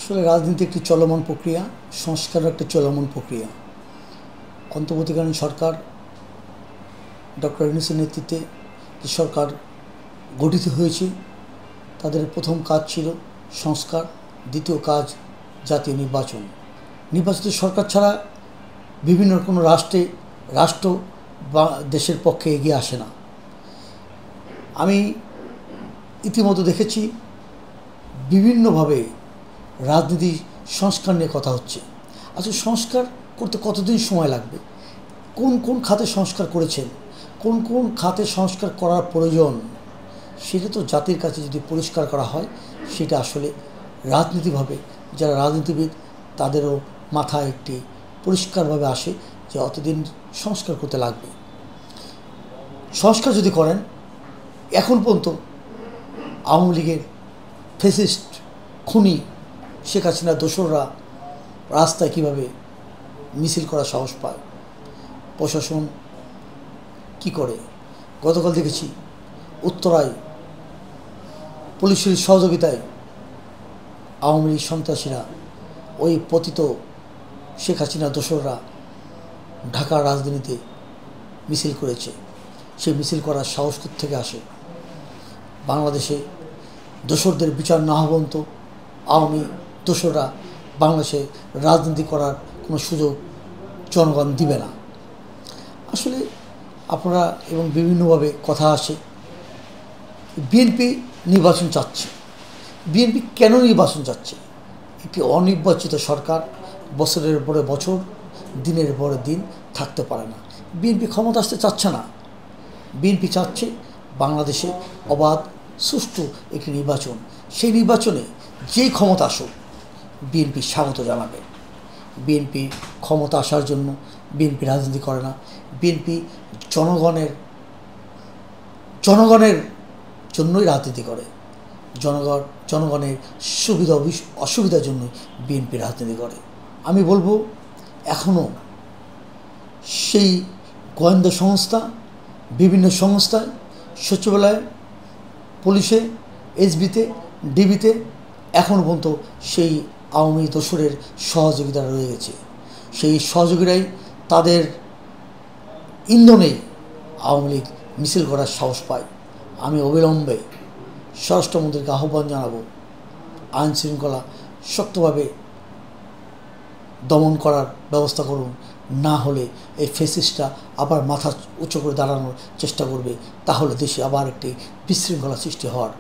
আসলে রাজনীতি একটি চলমান প্রক্রিয়া, সংস্কারও একটা চলমান প্রক্রিয়া। অন্তর্বর্তীকালীন সরকার ডক্টর ইউনূসের নেতৃত্বে যে সরকার গঠিত হয়েছে তাদের প্রথম কাজ ছিল সংস্কার, দ্বিতীয় কাজ জাতীয় নির্বাচন। নির্বাচিত সরকার ছাড়া বিভিন্ন কোনো রাষ্ট্র বা দেশের পক্ষে এগিয়ে আসে না। আমি ইতিমধ্যে দেখেছি বিভিন্নভাবে রাজনীতি সংস্কার নিয়ে কথা হচ্ছে। আচ্ছা, সংস্কার করতে কতদিন সময় লাগবে? কোন কোন খাতে সংস্কার করেছেন, কোন কোন খাতে সংস্কার করার প্রয়োজন, সেটা তো জাতির কাছে যদি পরিষ্কার করা হয়, সেটা আসলে রাজনীতিভাবে যারা রাজনীতিবিদ তাদেরও মাথায় একটি পরিষ্কারভাবে আসে যে অতদিন সংস্কার করতে লাগবে। সংস্কার যদি করেন, এখন পর্যন্ত আওয়ামী লীগের ফ্যাসিস্ট খুনি শেখ হাসিনা দোসররা রাস্তায় কীভাবে মিছিল করার সাহস পায়, প্রশাসন কি করে। গতকাল দেখেছি উত্তরায় পুলিশের সহযোগিতায় আওয়ামী লীগ সন্ত্রাসীরা, ওই পতিত শেখ হাসিনা দোসররা ঢাকার রাজধানীতে মিছিল করেছে। সেই মিছিল করার সাহস থেকে আসে? বাংলাদেশে দোসরদের বিচার না হওয়া পর্যন্ত আওয়ামী দোসররা বাংলাদেশে রাজনীতি করার কোনো সুযোগ জনগণ দিবে না। আসলে আপনারা এবং বিভিন্নভাবে কথা আসে, বিএনপি নির্বাচন চাচ্ছে। বিএনপি কেন নির্বাচন চাচ্ছে? একটি অনির্বাচিত সরকার বছরের পরে বছর, দিনের পরে দিন থাকতে পারে না। বিএনপি ক্ষমতা আসতে চাচ্ছে না। বিএনপি চাচ্ছে বাংলাদেশে অবাধ সুষ্ঠু একটি নির্বাচন। সেই নির্বাচনে যেই ক্ষমতা আসুক বিএনপি স্বাগত জানাবে। বিএনপি ক্ষমতা আসার জন্য বিএনপি রাজনীতি করে না। বিএনপি জনগণের জন্যই রাজনীতি করে। জনগণের সুবিধা অসুবিধার জন্য বিএনপি রাজনীতি করে। আমি বলবো, এখনও সেই গোয়েন্দা সংস্থা, বিভিন্ন সংস্থায়, সচিবালয়ে, পুলিশে, এসবিতে, ডিবিতে এখনও পর্যন্ত সেই আওয়ামী দোসরের সহযোগিতা রয়ে গেছে। সেই সহযোগীরাই তাদের ইন্ধনে আওয়ামী লীগ মিছিল করার সাহস পায়। আমি অবিলম্বে স্বরাষ্ট্রমন্ত্রীকে আহ্বান জানাবো, আইন শৃঙ্খলা শক্তভাবে দমন করার ব্যবস্থা করুন। না হলে এই ফ্যাসিস্টরা আবার মাথা উঁচু করে দাঁড়ানোর চেষ্টা করবে। তাহলে দেশে আবার একটি বিশৃঙ্খলা সৃষ্টি হওয়ার